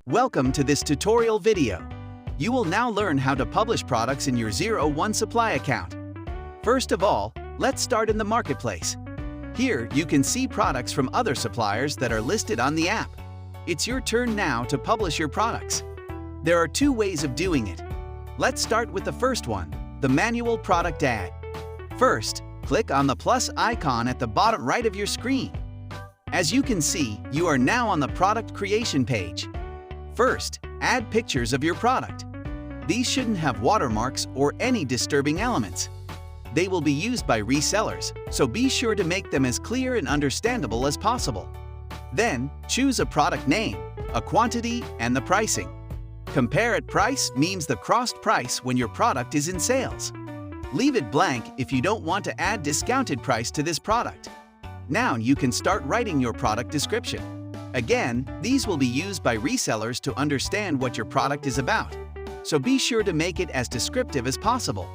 Welcome to this tutorial video. You will now learn how to publish products in your 01supply account. First of all, let's start in the marketplace. Here, you can see products from other suppliers that are listed on the app. It's your turn now to publish your products. There are two ways of doing it. Let's start with the first one, the manual product ad. First, click on the plus icon at the bottom right of your screen. As you can see, you are now on the product creation page. First, add pictures of your product. These shouldn't have watermarks or any disturbing elements. They will be used by resellers, so be sure to make them as clear and understandable as possible. Then, choose a product name, a quantity, and the pricing. Compare at price means the cost price when your product is in sales. Leave it blank if you don't want to add discounted price to this product. Now you can start writing your product description. Again, these will be used by resellers to understand what your product is about, so be sure to make it as descriptive as possible.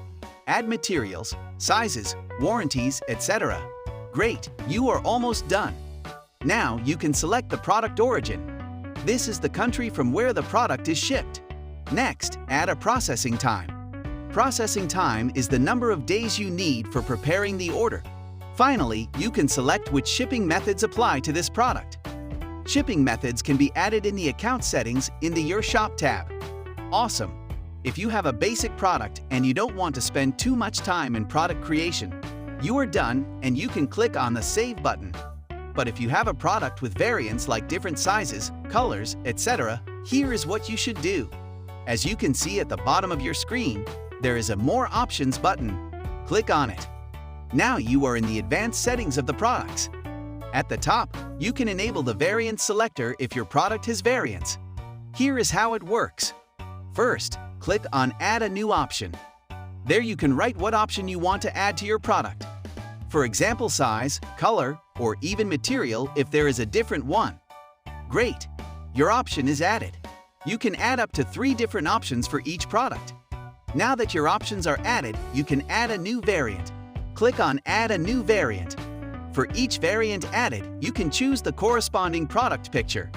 Add materials, sizes, warranties, etc. Great, you are almost done. Now you can select the product origin. This is the country from where the product is shipped. Next, add a processing time. Processing time is the number of days you need for preparing the order. Finally, you can select which shipping methods apply to this product. Shipping methods can be added in the account settings in the Your Shop tab. Awesome! If you have a basic product and you don't want to spend too much time in product creation, you are done and you can click on the Save button. But if you have a product with variants like different sizes, colors, etc., here is what you should do. As you can see at the bottom of your screen, there is a More Options button. Click on it. Now you are in the advanced settings of the products. At the top, you can enable the variant selector if your product has variants. Here is how it works. First, click on Add a new option. There you can write what option you want to add to your product. For example, size, color, or even material if there is a different one. Great! Your option is added. You can add up to 3 different options for each product. Now that your options are added, you can add a new variant. Click on Add a new variant. For each variant added, you can choose the corresponding product picture.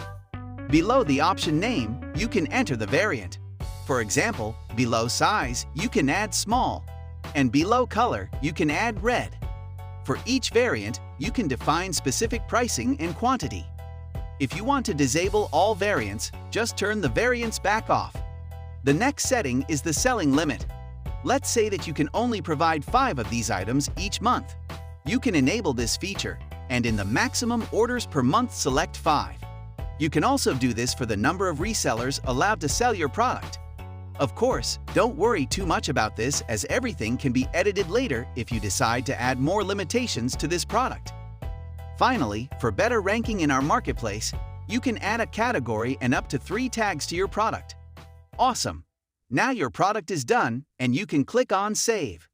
Below the option name, you can enter the variant. For example, below size, you can add small, and below color, you can add red. For each variant, you can define specific pricing and quantity. If you want to disable all variants, just turn the variants back off. The next setting is the selling limit. Let's say that you can only provide 5 of these items each month. You can enable this feature, and in the maximum orders per month select 5. You can also do this for the number of resellers allowed to sell your product. Of course, don't worry too much about this as everything can be edited later if you decide to add more limitations to this product. Finally, for better ranking in our marketplace, you can add a category and up to 3 tags to your product. Awesome! Now your product is done and you can click on Save.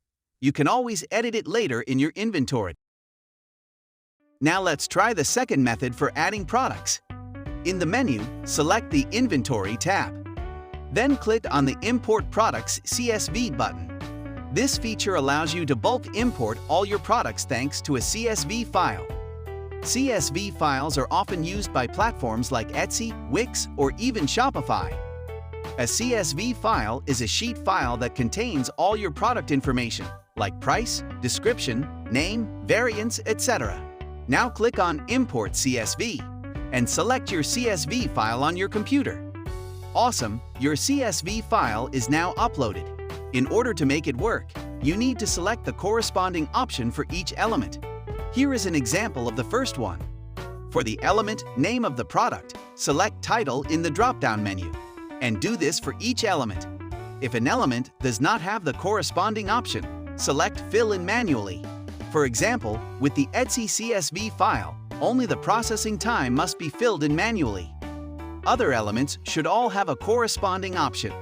You can always edit it later in your inventory. Now let's try the second method for adding products. In the menu, select the Inventory tab. Then click on the Import Products CSV button. This feature allows you to bulk import all your products thanks to a CSV file. CSV files are often used by platforms like Etsy, Wix, or even Shopify. A CSV file is a sheet file that contains all your product information, like price, description, name, variants, etc. Now click on Import CSV and select your CSV file on your computer. Awesome! Your CSV file is now uploaded. In order to make it work, you need to select the corresponding option for each element. Here is an example of the first one. For the element name of the product, select Title in the drop-down menu, and do this for each element. If an element does not have the corresponding option, select Fill in manually. For example, with the Etsy CSV file, only the processing time must be filled in manually. Other elements should all have a corresponding option.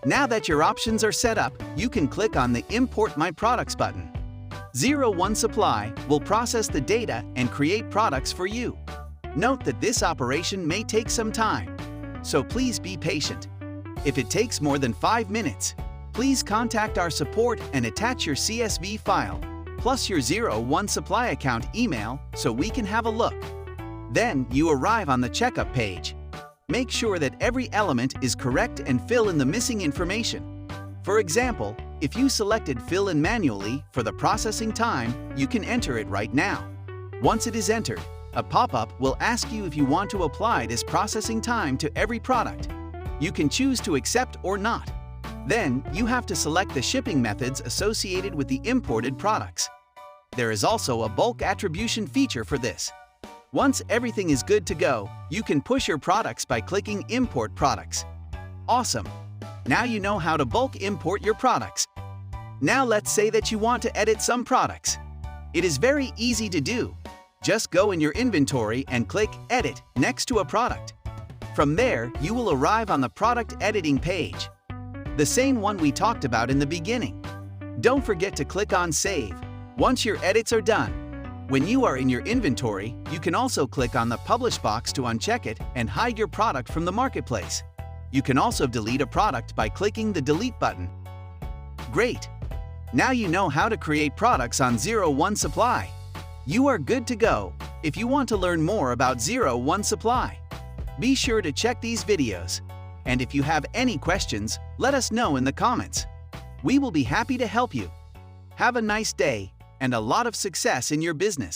Now that your options are set up, you can click on the Import My Products button. 01supply will process the data and create products for you. Note that this operation may take some time, so please be patient. If it takes more than 5 minutes, please contact our support and attach your CSV file, plus your 01supply account email so we can have a look. Then you arrive on the checkup page. Make sure that every element is correct and fill in the missing information. For example, if you selected fill in manually for the processing time, you can enter it right now. Once it is entered, a pop-up will ask you if you want to apply this processing time to every product. You can choose to accept or not. Then, you have to select the shipping methods associated with the imported products. There is also a bulk attribution feature for this. Once everything is good to go, you can push your products by clicking Import Products. Awesome! Now you know how to bulk import your products. Now let's say that you want to edit some products. It is very easy to do. Just go in your inventory and click Edit next to a product. From there, you will arrive on the product editing page, the same one we talked about in the beginning. Don't forget to click on Save once your edits are done. When you are in your inventory, you can also click on the Publish box to uncheck it and hide your product from the marketplace. You can also delete a product by clicking the Delete button. Great! Now you know how to create products on 01 Supply. You are good to go. If you want to learn more about 01 Supply, be sure to check these videos. And if you have any questions, let us know in the comments. We will be happy to help you. Have a nice day and a lot of success in your business.